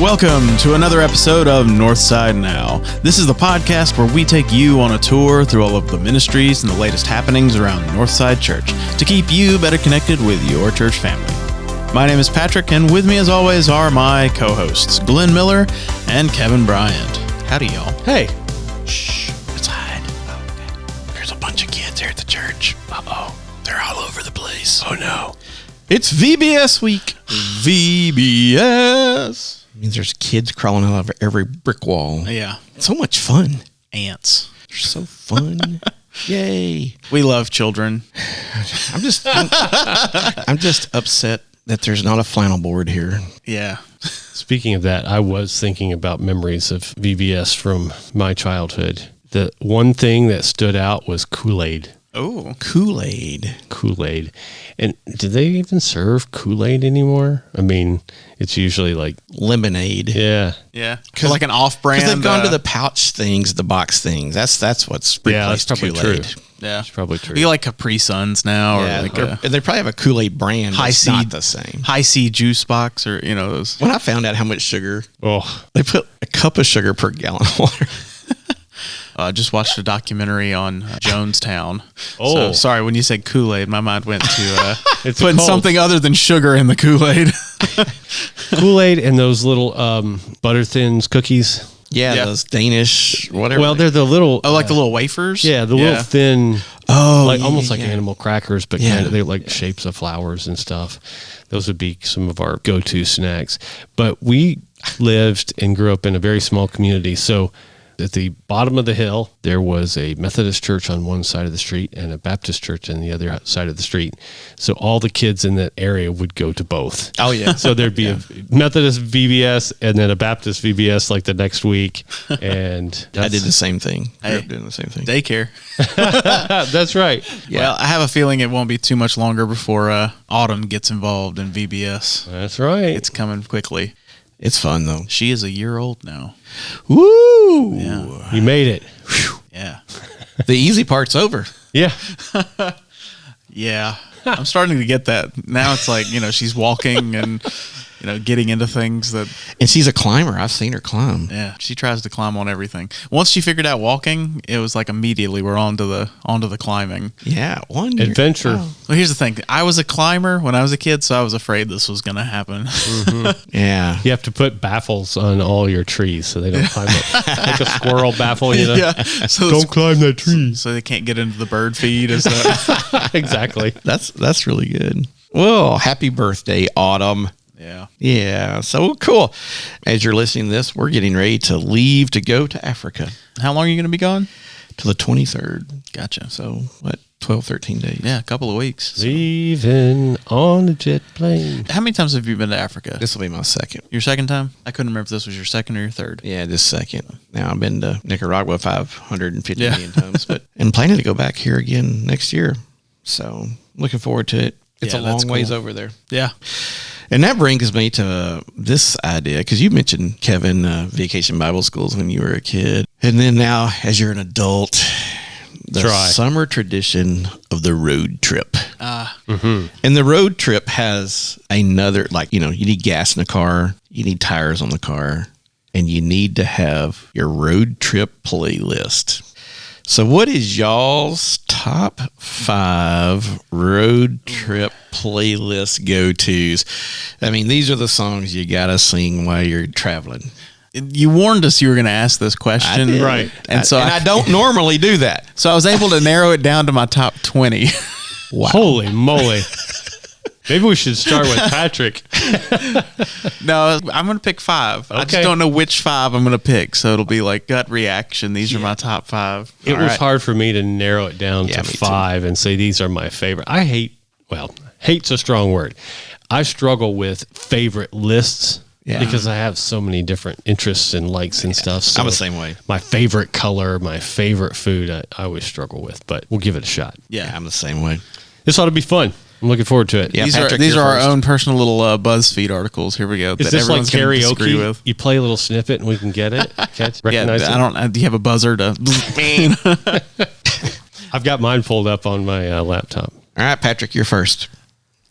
Welcome to another episode of Northside Now. This is the podcast where we take you on a tour through all of the ministries and the latest happenings around Northside Church to keep you better connected with your church family. My name is Patrick, and with me as always are my co-hosts, Glenn Miller and Kevin Bryant. Howdy, y'all. Hey. Shh, let's hide. Oh, okay. There's a bunch of kids here at the church. Uh-oh. They're all over the place. Oh, no. It's VBS week. VBS. It means there's kids crawling out of every brick wall. Yeah. So much fun. Ants. They're so fun. Yay. We love children. I'm just upset that there's not a flannel board here. Yeah. Speaking of that, I was thinking about memories of VBS from my childhood. The one thing that stood out was Kool-Aid. Oh. Kool-Aid. Kool-Aid. And do they even serve Kool-Aid anymore? I mean, it's usually like... Lemonade. Yeah. Yeah. Like an off-brand. Because they've gone to the pouch things, the box things. That's what's replaced that's probably Kool-Aid. true. Yeah. It's probably true. You like Capri Suns now? Yeah, Or like they probably have a Kool-Aid brand, but it's not the same. High C juice box or, those. When I found out how much sugar, Oh, they put a cup of sugar per gallon of water. I just watched a documentary on Jonestown. Oh. So, sorry, when you said Kool-Aid, my mind went to It's putting a cult. something other than sugar in the Kool-Aid. Kool-Aid and those little butter thins cookies. Yeah, those Danish, whatever. Well, they're the little... Oh, like the little wafers? Yeah, the little thin... almost like yeah. animal crackers, but Yeah. kind of they're like shapes of flowers and stuff. Those would be some of our go-to snacks. But we lived and grew up in a very small community, so at the bottom of the hill, there was a Methodist church on one side of the street and a Baptist church on the other side of the street. So all the kids in that area would go to both. Oh, yeah. So there'd be a Methodist VBS and then a Baptist VBS like the next week. And I did the same thing. Hey. Grew up doing the same thing. Daycare. That's right. Yeah. Well, I have a feeling it won't be too much longer before autumn gets involved in VBS. That's right. It's coming quickly. It's fun, though. She is a year old now. Woo! Yeah. You made it. Whew. Yeah. The easy part's over. Yeah. Yeah. I'm starting to get that. Now it's like, she's walking and, getting into things that, And she's a climber. I've seen her climb. yeah, she tries to climb on everything. Once she figured out walking, it was like immediately we're onto the climbing. Yeah. One year. Adventure. Oh. Well, here's the thing. I was a climber when I was a kid, so I was afraid this was going to happen. Yeah. You have to put baffles on all your trees so they don't climb up. Like a squirrel baffle, Yeah. So Don't climb that tree. so they can't get into the bird feed. Is that? Exactly. That's really good. Well, happy birthday, Autumn. Yeah. Yeah. So cool. As you're listening to this, we're getting ready to leave to go to Africa How long are you going to be gone? to the 23rd. Gotcha. So, 12, 13 days. Yeah, a couple of weeks. Leaving on a jet plane. How many times have you been to Africa? This will be my second. Your second time? I couldn't remember if this was your second or your third. Yeah, this second. Now, I've been to Nicaragua 550 Yeah. million times, and planning to go back here again next year. So, looking forward to it. It's Yeah, a that's long ways cool. over there. Yeah. And that brings me to this idea, because you mentioned, Kevin, vacation Bible schools when you were a kid. And then now, as you're an adult, the summer tradition of the road trip. And the road trip has another, you need gas in the car, you need tires on the car, and you need to have your road trip playlist. So what is y'all's top 5 road trip playlist go-tos? I mean, these are the songs you got to sing while you're traveling. You warned us you were going to ask this question. I did. Right. And I don't normally do that. So I was able to narrow it down to my top 20. Wow. Holy moly. Maybe we should start with Patrick. No, I'm going to pick 5. I just Okay. don't know which 5 I'm going to pick. So it'll be like gut reaction. These are my top 5. It All was right. hard for me to narrow it down Yeah, to me too. 5 and say these are my favorite. Hate's a strong word. I struggle with favorite lists because I have so many different interests and likes and stuff. So I'm the same way. My favorite color, my favorite food, I always struggle with, but we'll give it a shot. Yeah. I'm the same way. This ought to be fun. I'm looking forward to it. Yeah, These Patrick, are you're our first. own personal little BuzzFeed articles. Here we go. Is that this like everyone's gonna disagree karaoke? with. You play a little snippet and we can get it? Recognize it? Do you have a buzzer to? I've got mine pulled up on my laptop. All right, Patrick, you're first.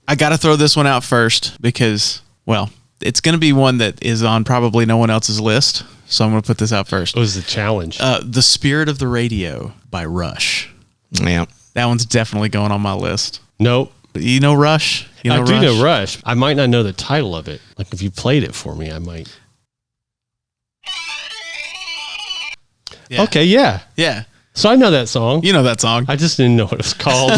I got to throw this one out first because, well, It's going to be one that is on probably no one else's list, so I'm going to put this out first. What was the challenge? The Spirit of the Radio by Rush. Yeah. That one's definitely going on my list. Nope. You know Rush? You know I do Rush? know Rush. I might not know the title of it. Like if you played it for me, I might. Yeah. Okay, yeah. Yeah. So I know that song. You know that song. I just didn't know what it was called.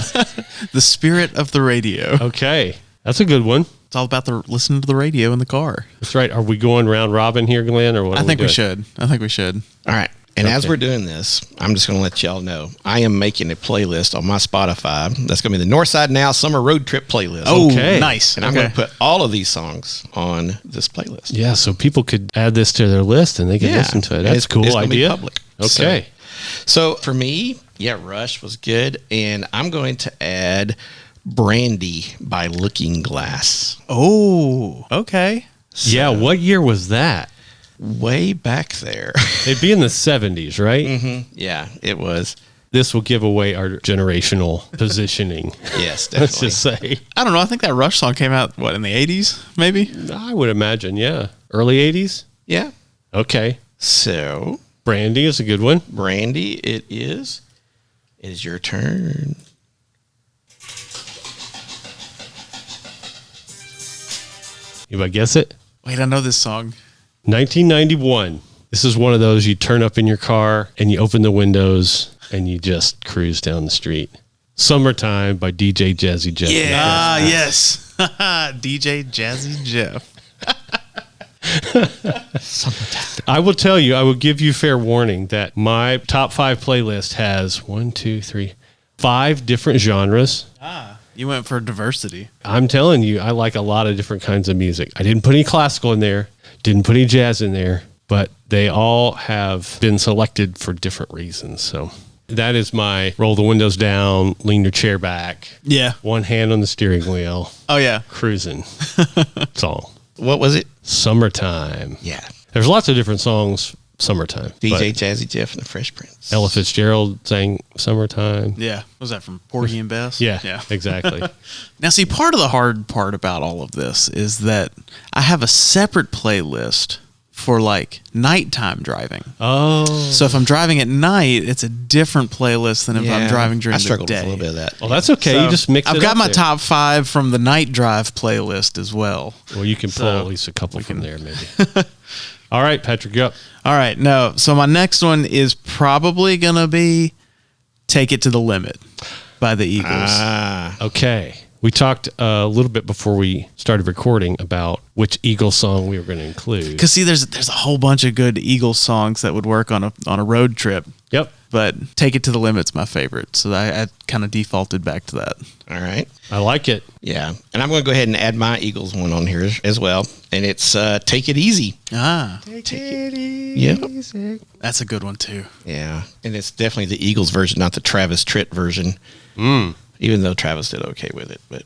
The Spirit of the Radio. Okay. That's a good one. It's all about listening to the radio in the car. That's right. Are we going round robin here, Glenn, or what? I think we should. All right. And as Okay. we're doing this, I'm just going to let y'all know I am making a playlist on my Spotify. That's going to be the Northside Now Summer Road Trip playlist. Oh, Okay. nice. And I'm going to put all of these songs on this playlist. Yeah, so people could add this to their list and they could listen to it. And That's it's a cool it's gonna be idea. public. Okay. So for me, Rush was good. And I'm going to add Brandy by Looking Glass. Oh, okay. Yeah, what year was that? Way back there. It'd be in the 70s, right? Yeah, it was. This will give away our generational positioning. Yes, Let's definitely. just say. I don't know. I think that Rush song came out, in the 80s, maybe? I would imagine, yeah. Early 80s? Yeah. Okay. So, Brandy is a good one. Brandy, it is. It is your turn. Anybody guess it? Wait, I know this song. 1991. This is one of those you turn up in your car and you open the windows and you just cruise down the street. Summertime by DJ Jazzy Jeff. Ah, yes. DJ Jazzy Jeff. I will tell you, I will give you fair warning that my top 5 playlist has 5 different genres. You went for diversity. I'm telling you, I like a lot of different kinds of music. I didn't put any classical in there, didn't put any jazz in there, but they all have been selected for different reasons. So that is my roll the windows down, lean your chair back, Yeah. one hand on the steering wheel, Oh, yeah. cruising song. What was it? Summertime. Yeah. There's lots of different songs, Summertime. DJ but Jazzy Jeff and the Fresh Prince. Ella Fitzgerald sang Summertime. Yeah. Was that from Porgy and Bess? Yeah, exactly. Now, see, part of the hard part about all of this is that I have a separate playlist for like nighttime driving. Oh. So if I'm driving at night, it's a different playlist than if I'm driving during I the struggled day. with a little bit of that. Well, that's okay. So you just mix it I've up got my there. top 5 from the night drive playlist as well. Well, you can pull So at least a couple from there, maybe. All right, Patrick, you're up. All right. No. So my next one is probably going to be Take It to the Limit by the Eagles. Okay. We talked a little bit before we started recording about which Eagles song we were going to include. Because see, there's a whole bunch of good Eagles songs that would work on a road trip. Yep. But Take It to the Limit's my favorite. So I kind of defaulted back to that. All right. I like it. Yeah. And I'm going to go ahead and add my Eagles one on here as well. And it's Take It Easy. Take it easy. Yep. That's a good one too. Yeah. And it's definitely the Eagles version, not the Travis Tritt version. Even though Travis did okay with it. But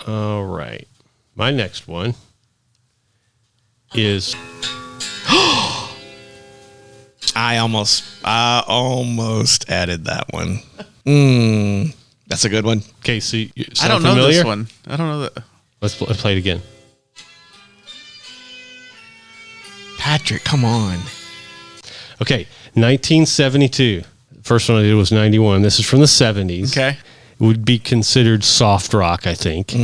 All right. My next one is I almost added that one. That's a good one. okay. So I don't know this one. I don't know that. Let's play it again. Patrick, come on. Okay, 1972. First one I did was 91. This is from the 70s. Okay. It would be considered soft rock, I think.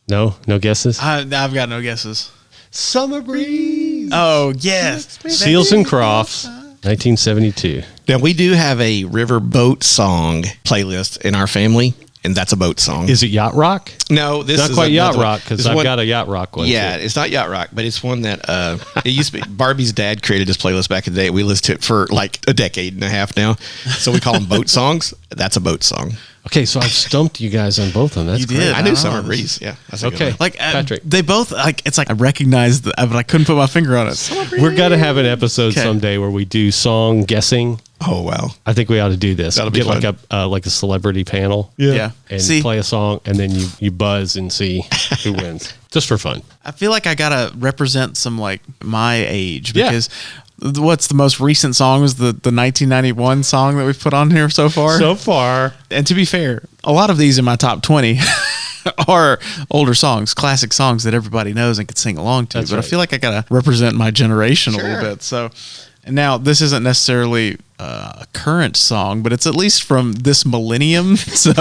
No guesses. I've got no guesses. Summer breeze. Oh, yes. Seals and Crofts, 1972. Now, we do have a river boat song playlist in our family, and that's a boat song. Is it yacht rock? No, this Not is quite yacht another- rock because this I've one- got a yacht rock one. Yeah, too. it's not yacht rock, but it's one that it used to be. Barbie's dad created this playlist back in the day. We listened to it for like a decade and a half now. So we call them boat songs. That's a boat song. Okay, so I've stumped you guys on both of them. That's You great. did. I I knew know. Summer Breeze. Yeah, that's a good Okay. one. Like Patrick. they both it's like I recognized but I couldn't put my finger on it. We're gonna have an episode Okay. someday where we do song guessing. Oh wow. I think we ought to do this. That'll be Get fun. like a celebrity panel. Yeah. And See, play a song, and then you buzz and see who wins, just for fun. I feel like I gotta represent some like my age Yeah. because what's the most recent song was the 1991 song that we've put on here so far. So far, And to be fair, a lot of these in my top 20. or older songs, classic songs that everybody knows and can sing along to. That's but right. I feel like I got to represent my generation a little bit. So, and now this isn't necessarily a current song, but it's at least from this millennium. So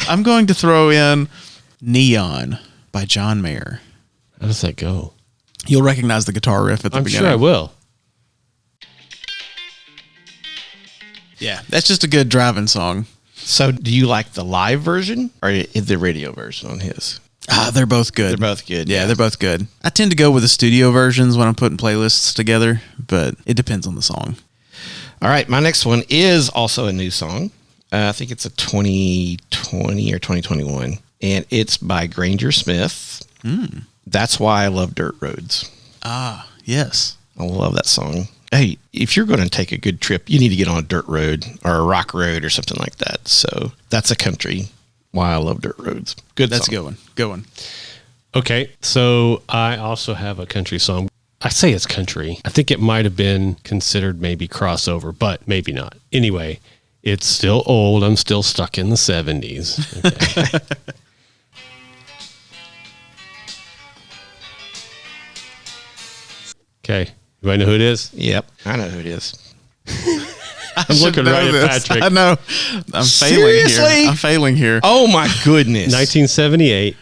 I'm going to throw in Neon by John Mayer. How does that go? You'll recognize the guitar riff at the beginning. I'm sure I will. Yeah, that's just a good driving song. So do you like the live version or the radio version on his? They're both good. They're both good. Yeah, they're both good. I tend to go with the studio versions when I'm putting playlists together, but it depends on the song. All right, my next one is also a new song. I think it's a 2020 or 2021, and it's by Granger Smith. That's Why I Love Dirt Roads. Ah, yes. I love that song. Hey, if you're going to take a good trip, you need to get on a dirt road or a rock road or something like that. So that's a country. Why I Love Dirt Roads. Good That's song. a good one. Good one. Okay, so I also have a country song. I say it's country. I think it might have been considered maybe crossover, but maybe not. Anyway, it's still old. I'm still stuck in the 70s. Okay. Okay. You might know who it is? Yep, I know who it is. I'm looking right at Patrick. I know. I'm Seriously? failing here. I'm failing here. Oh my goodness. 1978,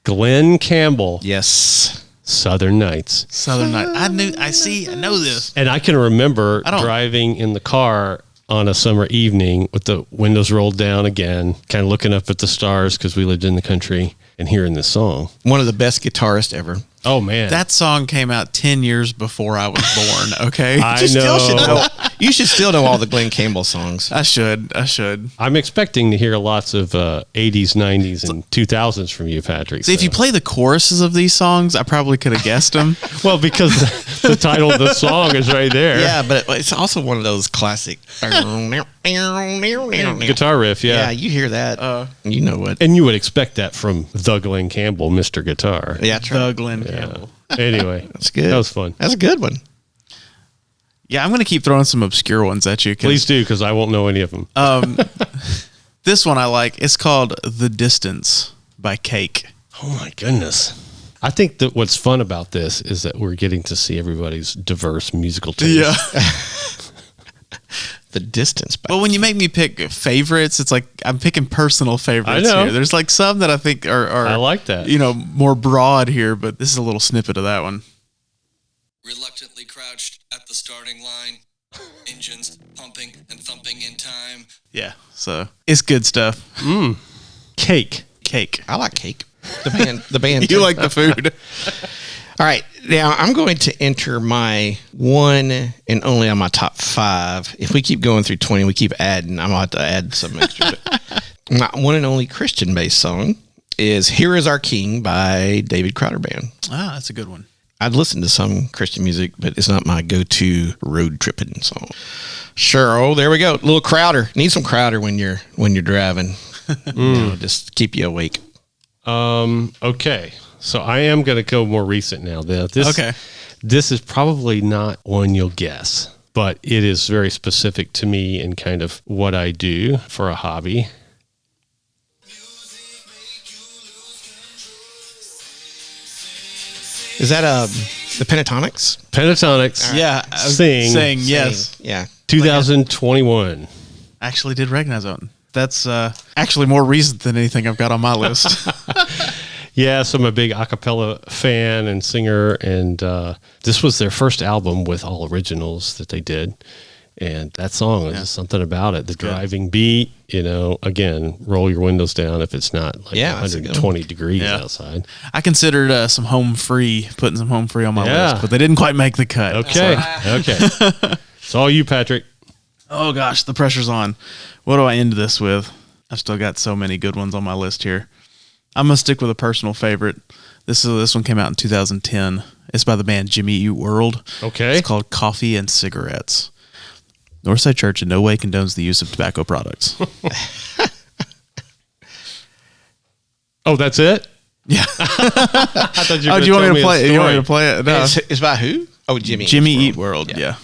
Glenn Campbell, Yes. Southern Nights. Southern Night. I know this. And I can remember I don't- driving in the car on a summer evening with the windows rolled down again, kind of looking up at the stars because we lived in the country and hearing this song. One of the best guitarists ever. Oh, man. That song came out 10 years before I was born, okay? I You still should know. know. You should still know all the Glenn Campbell songs. I should. I'm expecting to hear lots of 80s, 90s, and 2000s from you, Patrick. See, if you play the choruses of these songs, I probably could have guessed them. Well, because the title of the song is right there. Yeah, but it's also one of those classic Guitar riff, Yeah, yeah. you hear that. You know what? And you would expect that from the Glenn Campbell, Mr. Guitar. Yeah, that's right. The Glenn Campbell. Anyway, That's good. That was fun. That's a good one. Yeah, I'm going to keep throwing some obscure ones at you. Please do, because I won't know any of them. This one I like. It's called The Distance by Cake. Oh my goodness. I think that what's fun about this is that we're getting to see everybody's diverse musical taste. The Distance. But when you make me pick favorites, it's like I'm picking personal favorites I know. here. There's like some that I think are I like that. more broad here, but this is a little snippet of that one. Reluctantly crouched at the starting line, engines pumping and thumping in time. Yeah, so it's good stuff. Cake. Cake. I like Cake. The band. You like the food. All right. Now I'm going to enter my one and only on my top 5. If we keep going through 20, we keep adding. I'm going to have to add some extra. My one and only Christian-based song is Here Is Our King by David Crowder Band. Ah, that's a good one. I've listened to some Christian music, but it's not my go-to road tripping song. Sure. Oh, there we go. Little Crowder. Need some Crowder when you're driving. Just keep you awake. Okay. So I am going to go more recent now. Okay. This is probably not one you'll guess, but it is very specific to me and kind of what I do for a hobby. Is that the Pentatonics? Pentatonics. Yeah, Sing. yes. Yeah. 2021. I actually did recognize that one. That's actually more recent than anything I've got on my list. Yeah, so I'm a big a cappella fan and singer, and this was their first album with all originals that they did. And that song is just something about it. The driving beat, again, roll your windows down if it's not like that's a good 120 degrees Yeah. outside. I considered putting some home free on my Yeah. list, but they didn't quite make the cut. Okay. Okay. It's all you, Patrick. Oh gosh, the pressure's on. What do I end this with? I've still got so many good ones on my list here. I'm gonna stick with a personal favorite. This one came out in 2010. It's by the band Jimmy Eat World. Okay. It's called Coffee and Cigarettes. Northside Church in no way condones the use of tobacco products. Oh, that's it? Yeah. I thought you were Oh, do you gonna want me to tell play a it? You want me story. to play it? No. It's by who? Oh, Jimmy. Jimmy Eat Eat World. Yeah.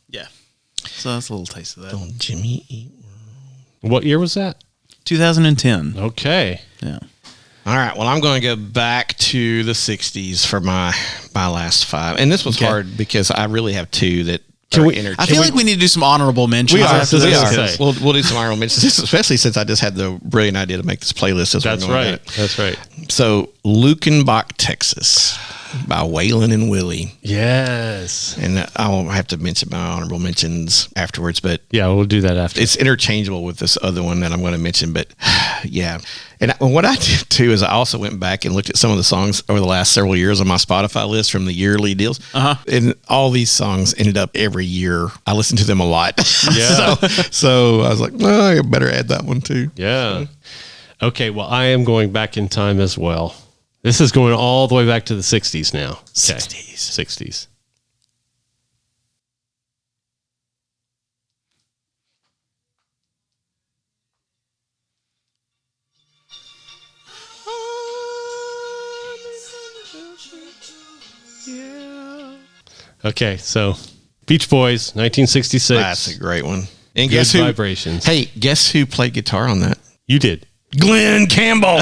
Yeah. So that's a little taste of that. Don't Jimmy Eat World. What year was that? 2010. Okay. Yeah. All right. Well, I'm going to go back to the 60s for my last 5. And this was hard because I really have 2 that I feel like we need to do some honorable mentions. We are. after this. We'll do some honorable mentions, especially since I just had the brilliant idea to make this playlist. That's right. That's right. So, Lukenbach, Texas, by Waylon and Willie. Yes. And I'll have to mention my honorable mentions afterwards, but Yeah, we'll do that after. it's interchangeable with this other one that I'm going to mention. But yeah. And what I did too is I also went back and looked at some of the songs over the last several years on my Spotify list from the yearly deals. And all these songs ended up every year. I listened to them a lot. Yeah. so I was like, well, I better add that one too. Yeah. Okay, well, I am going back in time as well. This is going all the way back to the 60s now. Okay. 60s. Okay, so Beach Boys, 1966. That's a great one. And Good guess who? Vibrations. Hey, guess who played guitar on that? You did. Glenn Campbell.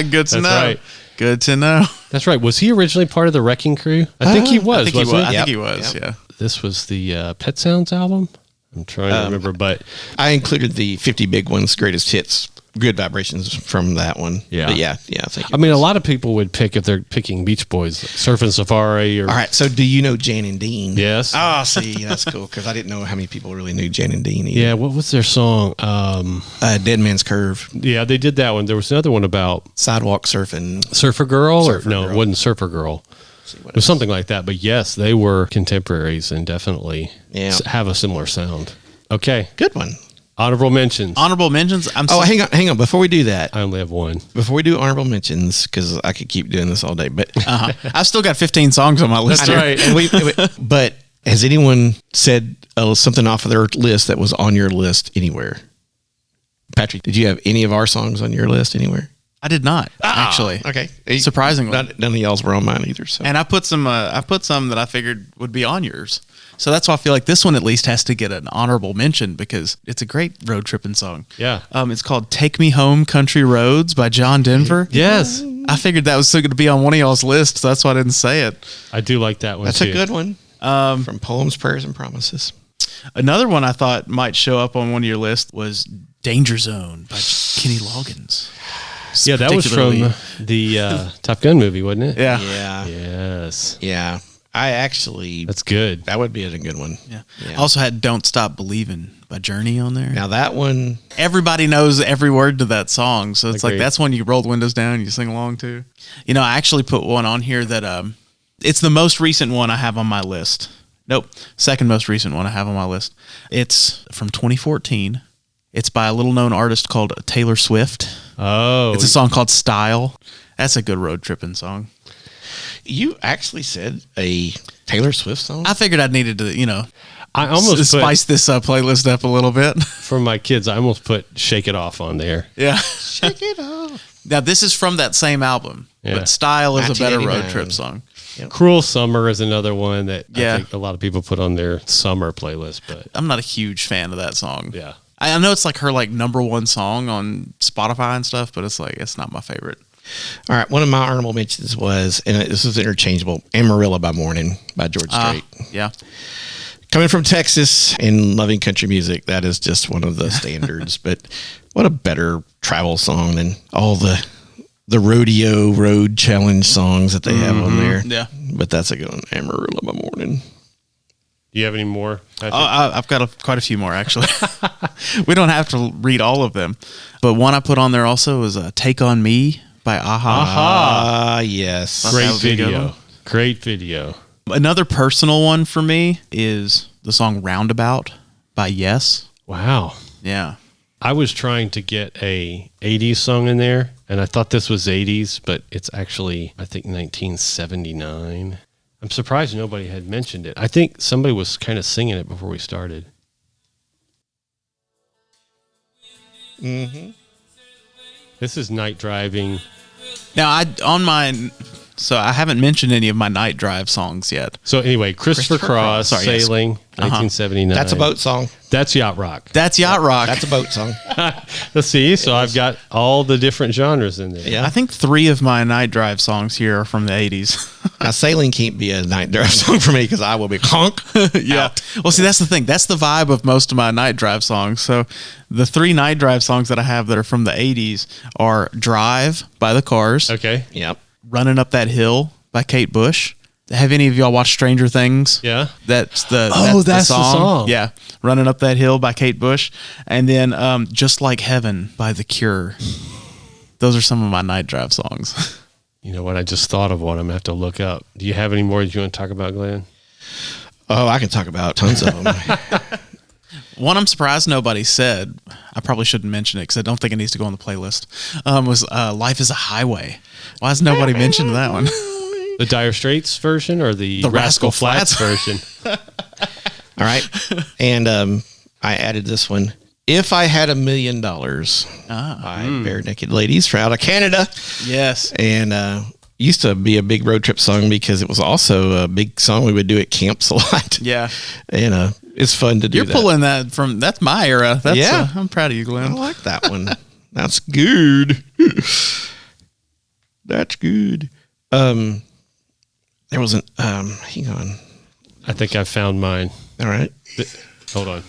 Good to That's know. right. Good to know. That's right. Was he originally part of the Wrecking Crew? I think he was. I think he was. wasn't I he? think he was. Yeah. This was the Pet Sounds album. I'm trying to remember, but I included the 50 Big Ones greatest hits, Good Vibrations from that one. Yeah. But yeah. I think. I mean, a lot of people would pick if they're picking Beach Boys, Surfing Safari, or All right. So, do you know Jan and Dean? yes, Oh, see, that's cool because I didn't know how many people really knew Jan and Dean. Either. yeah. What was their song? Dead Man's Curve, Yeah, they did that one. There was another one about Sidewalk Surfing. Surfer Girl, Surfer or no, Girl. it wasn't Surfer Girl. It was something like that. But yes, they were contemporaries and definitely have a similar sound. Okay, Good one. honorable mentions. Honorable mentions. Hang on. Before we do that, I only have one. before we do honorable mentions, because I could keep doing this all day, but I've still got 15 songs on my list. That's here. right. and but has anyone said something off of their list that was on your list anywhere? Patrick, did you have any of our songs on your list anywhere? I did not actually. Okay, Surprisingly. none of y'all's were on mine either. So And I put some that I figured would be on yours. So that's why I feel like this one at least has to get an honorable mention because it's a great road tripping song. Yeah. It's called "Take Me Home, Country Roads" by John Denver. Yes, I figured that was still going to be on one of y'all's lists, so that's why I didn't say it. I do like that one. that's too. a good one. From Poems, Prayers, and Promises. Another one I thought might show up on one of your lists was "Danger Zone" by Kenny Loggins. Yeah, that was from the Top Gun movie, wasn't it? Yeah. Yes. Yeah. I actually That's good. that would be a good one. Yeah. Yeah. Also had "Don't Stop Believing" by Journey on there. Now that one, Everybody knows every word to that song, so it's like Agreed. that's one you roll the windows down and you sing along to. You know, I actually put one on here that it's the most recent one I have on my list. Nope, second most recent one I have on my list. It's from 2014. It's by a little known artist called Taylor Swift. Oh, It's a song called "Style." That's a good road tripping song. you actually said a Taylor Swift song. I figured I needed to, I almost put, spice this playlist up a little bit. for my kids. I almost put "Shake It Off" on there. Yeah. Shake it off. Now this is from that same album, Yeah. but "Style" is a better road 1989. trip song. "Cruel Summer" is another one that Yeah. I think a lot of people put on their summer playlist. But I'm not a huge fan of that song. yeah, I know it's like her number one song on Spotify and stuff, but it's not my favorite. All right, one of my honorable mentions was, and this is interchangeable, "Amarillo by Morning" by George Strait. Yeah. Coming from Texas and loving country music, that is just one of the standards. But what a better travel song than all the rodeo road challenge songs that they have on there. Yeah. But that's a good one, "Amarillo by Morning." do you have any more? I've got quite a few more, actually. We don't have to read all of them. But one I put on there also was "Take On Me" by Aha. Ah, yes. That Great would be a good video. one. Great video. Another personal one for me is the song "Roundabout" by Yes. Wow. Yeah. I was trying to get a 80s song in there, and I thought this was 80s, but it's actually, I think, 1979. I'm surprised nobody had mentioned it. I think somebody was kind of singing it before we started. Mm-hmm. This is Night Driving. Now, on my So I haven't mentioned any of my night drive songs yet. So anyway, Christopher Cross, Sorry, yes. Sailing, 1979. That's a boat song. That's yacht rock. That's yacht rock. That's a boat song. Let's see. So I've got all the different genres in there. Yeah. I think 3 of my night drive songs here are from the 80s. Now, Sailing can't be a night drive song for me because I will be honk. Yeah. Well, see, that's the thing. That's the vibe of most of my night drive songs. So the 3 night drive songs that I have that are from the 80s are Drive by the Cars. Okay. Yep. Running Up That Hill by Kate Bush. Have any of y'all watched Stranger Things? Yeah. That's the that's the song. Yeah. Running Up That Hill by Kate Bush. And then Just Like Heaven by The Cure. Those are some of my night drive songs. You know what? I just thought of one. I'm going to have to look up. Do you have any more that you want to talk about, Glenn? Oh, I can talk about tons of them. One I'm surprised nobody said, I probably shouldn't mention it because I don't think it needs to go on the playlist, was Life is a Highway. Why has nobody mentioned that one? The Dire Straits version or the Rascal Flatts version? All right. And I added this one. If I Had $1 Million by Bare Naked Ladies from out of Canada. Yes. And used to be a big road trip song because it was also a big song we would do at camps a lot. Yeah. And it's fun to do. You're pulling that from, that's my era. That's, yeah. I'm proud of you, I Glenn. like that one. That's good. That's good. There was an, hang on. I think I found mine. All right. Hold on.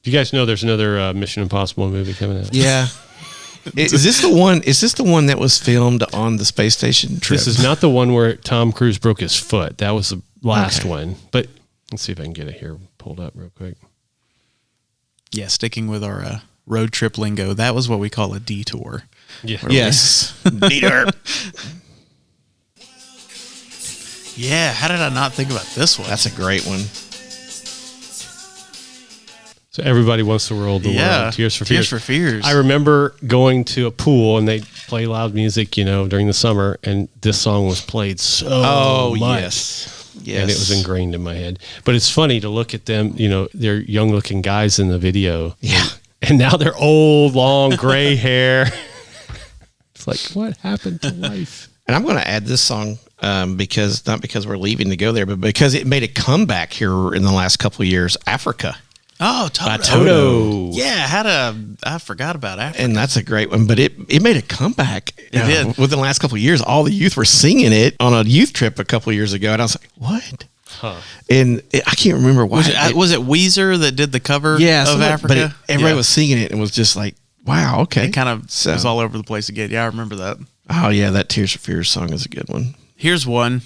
Do you guys know there's another Mission Impossible movie coming out? Yeah. Is this the one? Is this the one that was filmed on the space station trip? This is not the one where Tom Cruise broke his foot. That was the last one. But let's see if I can get it here pulled up real quick. Yeah, sticking with our road trip lingo, that was what we call a detour. Yeah. Yes. Detour. Yeah, how did I not think about this one? That's a great one. So Everybody Wants to Rule the World. Tears for Fears. Tears for Fears. I remember going to a pool and they play loud music, during the summer, and this song was played so much. Yes. And it was ingrained in my head. But it's funny to look at them, they're young looking guys in the video. Yeah. And now they're old, long, gray hair. It's like, what happened to life? And I'm going to add this song because not because we're leaving to go there, but because it made a comeback here in the last couple of years. Africa. Oh, Toto. By Toto. Yeah, I forgot about Africa. And that's a great one, but it made a comeback. It did. Within the last couple of years, all the youth were singing it on a youth trip a couple of years ago, and I was like, "What?" Huh. And I can't remember why. Was it Weezer that did the cover of Africa? But everybody was singing it, and was just like, "Wow, okay." It kind of was all over the place again. Yeah, I remember that. Oh yeah, that Tears for Fears song is a good one. Here's one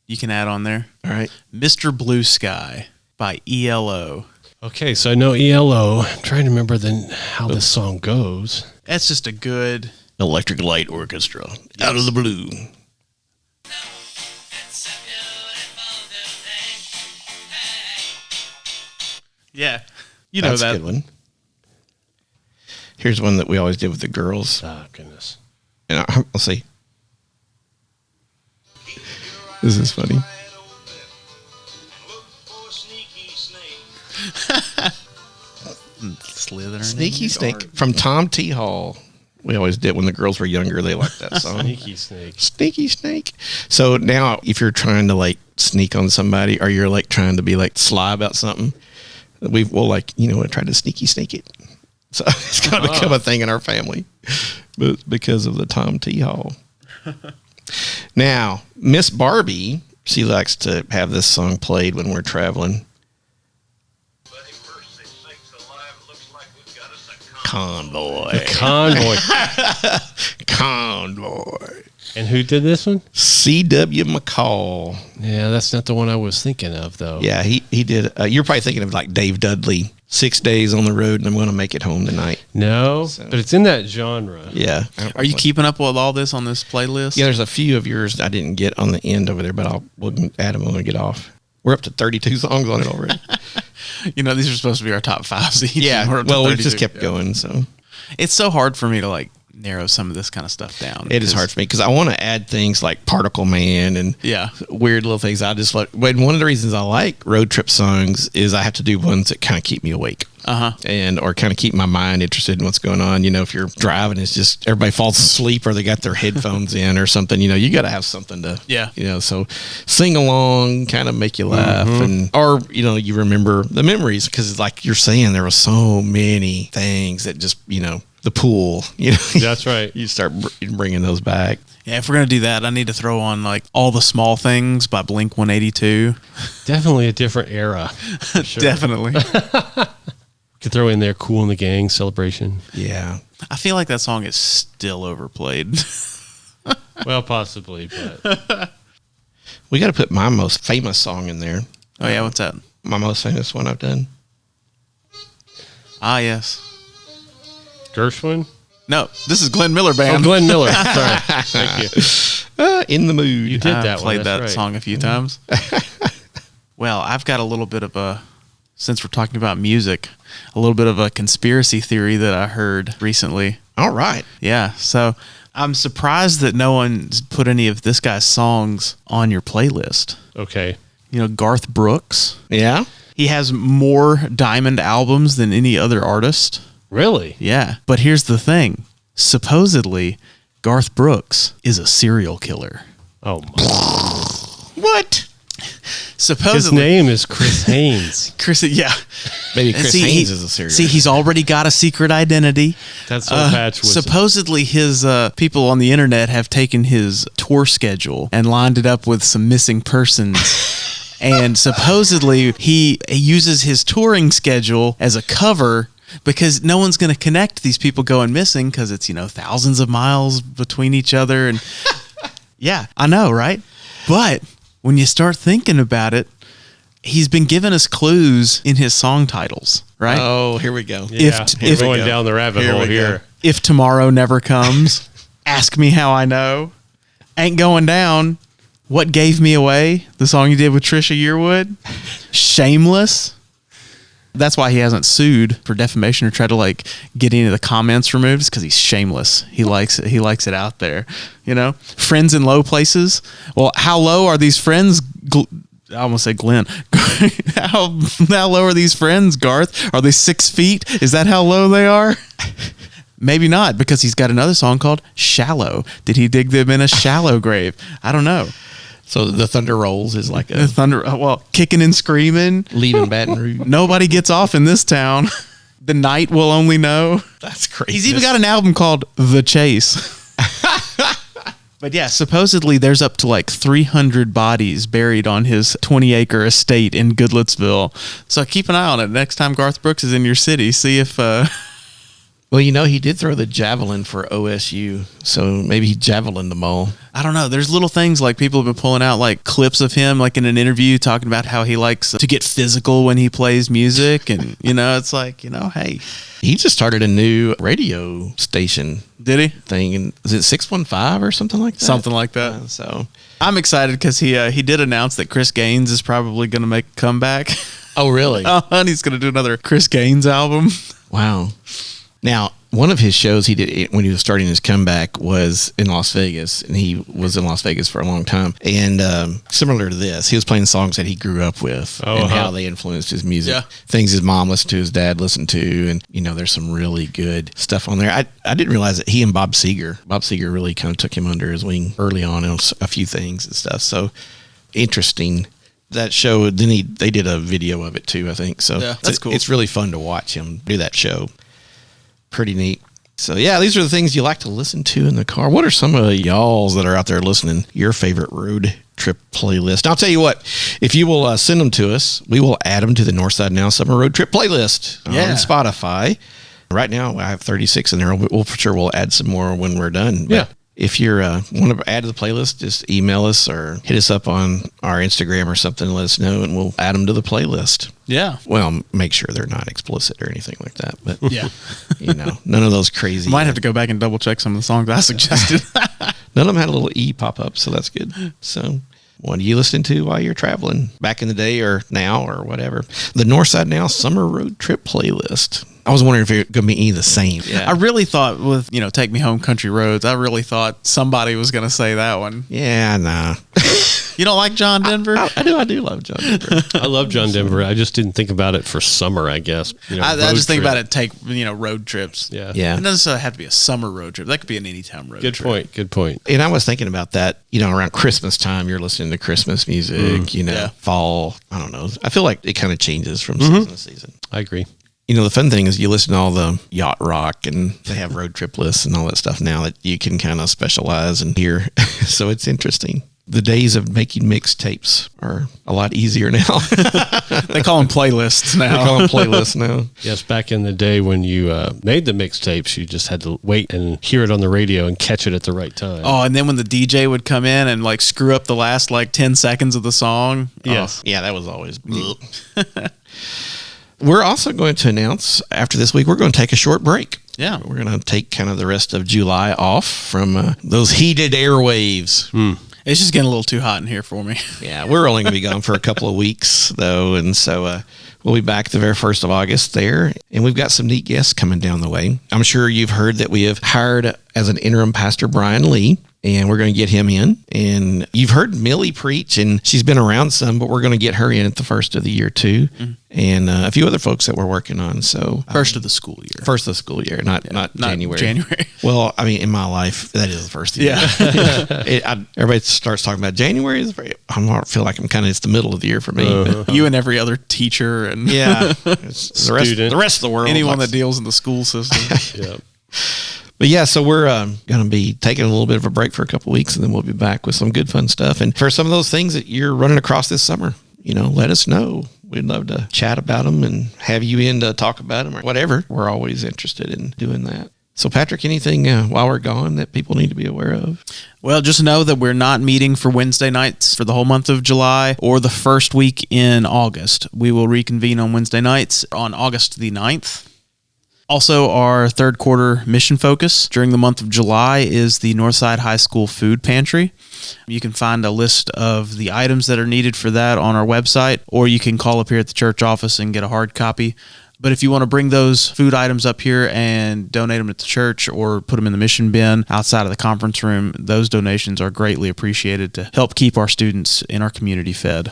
you can add on there. All right, Mr. Blue Sky by ELO. Okay, so I know ELO. I'm trying to remember how this song goes. That's just a good Electric Light Orchestra out of the blue. Yeah, That's that. a good one. Here's one that we always did with the girls. Oh, goodness. And I'll see. This is funny. Slithering. Sneaky Snake from Tom T. Hall. We always did when the girls were younger. They liked that song. Sneaky Snake. Sneaky Snake. So now, if you're trying to like sneak on somebody, or you're like trying to be like sly about something, we'll try to sneaky snake it. So it's kind of become a thing in our family, but because of the Tom T. Hall. Now, Miss Barbie, she likes to have this song played when we're traveling. Convoy. Convoy. Convoy. And who did this one? C.W. McCall. Yeah, that's not the one I was thinking of, though. Yeah, he did. You're probably thinking of like Dave Dudley, 6 days on the road and I'm going to make it home tonight. No, but it's in that genre. Yeah. Are you keeping up with all this on this playlist? Yeah, there's a few of yours I didn't get on the end over there, but we'll add them when we get off. We're up to 32 songs on it already. These are supposed to be our top 5s each. Yeah, We're up to well, we 32. just kept going, so. It's so hard for me to like narrow some of this kind of stuff down. It is hard for me because I want to add things like Particle Man and weird little things. I just like. But one of the reasons I like road trip songs is I have to do ones that kind of keep me awake. and or kind of keep my mind interested in what's going on. If you're driving, it's just everybody falls asleep or they got their headphones in or something. You got to have something to so sing along, kind of make you laugh, and or you remember the memories, because like you're saying, there were so many things that just the pool. That's right. You start bringing those back. Yeah, if we're going to do that, I need to throw on like All the Small Things by Blink 182. Definitely a different era. For sure. Definitely. Could throw in there Cool and the Gang, Celebration. Yeah. I feel like that song is still overplayed. Well, possibly, but we got to put my most famous song in there. Oh, yeah, what's that? My most famous one I've done. Ah, yes. Gershwin? No, this is Glenn Miller Band. Oh, Glenn Miller. Sorry. Thank you. In the Mood. You did that played one. that That's song a few times. Well, I've got a little bit of since we're talking about music, a little bit of a conspiracy theory that I heard recently. All right. Yeah, so I'm surprised that no one's put any of this guy's songs on your playlist. Okay. Garth Brooks. Yeah. He has more diamond albums than any other artist. Really? Yeah. But here's the thing. Supposedly, Garth Brooks is a serial killer. Oh, my. What? Supposedly. His name is Chris Haynes. Maybe Chris Haynes is a serial killer. See, he's already got a secret identity. That's what Patch was. Supposedly, his people on the internet have taken his tour schedule and lined it up with some missing persons. And supposedly, he uses his touring schedule as a cover, because no one's going to connect these people going missing, because it's, thousands of miles between each other. And yeah, I know, right? But when you start thinking about it, he's been giving us clues in his song titles, right? Oh, here we go. Yeah, we're going down the rabbit hole here. If Tomorrow Never Comes, Ask Me How I Know, Ain't Going Down, What Gave Me Away, the song you did with Trisha Yearwood, Shameless. That's why he hasn't sued for defamation or tried to get any of the comments removed, because he's shameless. He likes it. He likes it out there, Friends in Low Places. Well, how low are these friends? I almost say Glenn. How low are these friends, Garth? Are they 6 feet? Is that how low they are? Maybe not, because he's got another song called Shallow. Did he dig them in a shallow grave? I don't know. So the Thunder Rolls is like a thunder. Well, Kicking and Screaming, leaving Baton Rouge. Nobody Gets Off in This Town. The Night Will Only Know. That's crazy. He's even got an album called The Chase. But yeah, supposedly there's up to 300 bodies buried on his 20-acre estate in Goodlettsville. So keep an eye on it. Next time Garth Brooks is in your city, see if... Well, he did throw the javelin for OSU, so maybe he javelined them all. I don't know. There's little things people have been pulling out, clips of him, in an interview talking about how he likes to get physical when he plays music. And, it's hey. He just started a new radio station. Did he? Thing. And is it 615 or something like that? Something like that. So I'm excited because he did announce that Chris Gaines is probably going to make a comeback. Oh, really? And he's going to do another Chris Gaines album. Wow. Now, one of his shows he did when he was starting his comeback was in Las Vegas, and he was in Las Vegas for a long time. And similar to this, he was playing songs that he grew up with and how they influenced his music. Yeah. Things his mom listened to, his dad listened to, and there's some really good stuff on there. I didn't realize that he and Bob Seger really kind of took him under his wing early on a few things and stuff. So interesting. That show, then they did a video of it too, I think. So yeah, that's cool. It's really fun to watch him do that show. Pretty neat. So yeah, these are the things you like to listen to in the car. What are some of y'all's that are out there listening, your favorite road trip playlist? I'll tell you what, if you will send them to us, we will add them to the Northside Now Summer Road Trip playlist on Spotify. Right now, I have 36 in there. We'll add some more when we're done. But if you're want to add to the playlist, just email us or hit us up on our Instagram or something and let us know, and we'll add them to the playlist. Yeah. Well, make sure they're not explicit or anything like that. But, yeah, none of those crazy. Might have to go back and double check some of the songs I suggested. None of them had a little E pop up, so that's good. So what are you listening to while you're traveling back in the day or now or whatever? The Northside Now Summer Road Trip playlist. I was wondering if it going to be any of the same. Yeah. I really thought with, Take Me Home Country Roads, I really thought somebody was going to say that one. Yeah, nah. You don't like John Denver? I do love John Denver. I love John Denver. I just didn't think about it for summer, I guess. I just think about it, road trips. Yeah. It doesn't necessarily have to be a summer road trip. That could be an anytime road trip. Good point. And I was thinking about that, around Christmas time, you're listening to Christmas music, fall. I don't know. I feel like it kind of changes from season to season. I agree. The fun thing is you listen to all the yacht rock and they have road trip lists and all that stuff now that you can kind of specialize and hear. So it's interesting. The days of making mixtapes are a lot easier now. They call them playlists now. Yes, back in the day when you made the mixtapes, you just had to wait and hear it on the radio and catch it at the right time. Oh, and then when the DJ would come in and screw up the last 10 seconds of the song. Yes. Oh. Yeah, that was always... We're also going to announce after this week, we're going to take a short break. Yeah. We're going to take kind of the rest of July off from those heated airwaves. It's just getting a little too hot in here for me. Yeah, we're only going to be gone for a couple of weeks, though. And so we'll be back the very 1st of August there. And we've got some neat guests coming down the way. I'm sure you've heard that we have hired as an interim pastor Brian Lee. And we're going to get him in. And you've heard Millie preach, and she's been around some, but we're going to get her in at the first of the year, too. And a few other folks that we're working on. So First of the school year. First of the school year, not January. January. Well, I mean, in my life, that is the first of the year. Everybody starts talking about January. I feel like it's the middle of the year for me. You and every other teacher and the rest of the world. Anyone that deals in the school system. Yeah. But yeah, so we're going to be taking a little bit of a break for a couple of weeks, and then we'll be back with some good fun stuff. And for some of those things that you're running across this summer, let us know. We'd love to chat about them and have you in to talk about them or whatever. We're always interested in doing that. So Patrick, anything while we're gone that people need to be aware of? Well, just know that we're not meeting for Wednesday nights for the whole month of July or the first week in August. We will reconvene on Wednesday nights on August the 9th. Also, our third quarter mission focus during the month of July is the Northside High School Food Pantry. You can find a list of the items that are needed for that on our website, or you can call up here at the church office and get a hard copy. But if you want to bring those food items up here and donate them at the church or put them in the mission bin outside of the conference room, those donations are greatly appreciated to help keep our students in our community fed.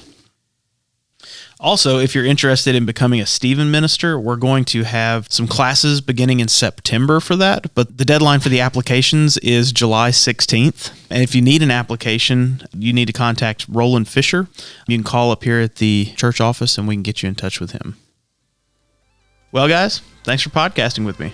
Also, if you're interested in becoming a Stephen minister, we're going to have some classes beginning in September for that, but the deadline for the applications is July 16th. And if you need an application, you need to contact Roland Fisher. You can call up here at the church office and we can get you in touch with him. Well, guys, thanks for podcasting with me.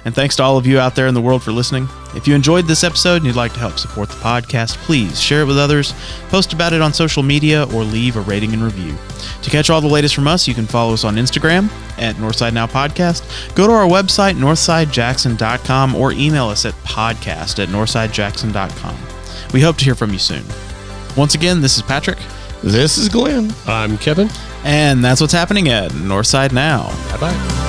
And thanks to all of you out there in the world for listening. If you enjoyed this episode and you'd like to help support the podcast, please share it with others, post about it on social media, or leave a rating and review. To catch all the latest from us, you can follow us on Instagram at Northside Now Podcast. Go to our website, northsidejackson.com, or email us at podcast@northsidejackson.com. We hope to hear from you soon. Once again, this is Patrick. This is Glenn. I'm Kevin. And that's what's happening at Northside Now. Bye-bye.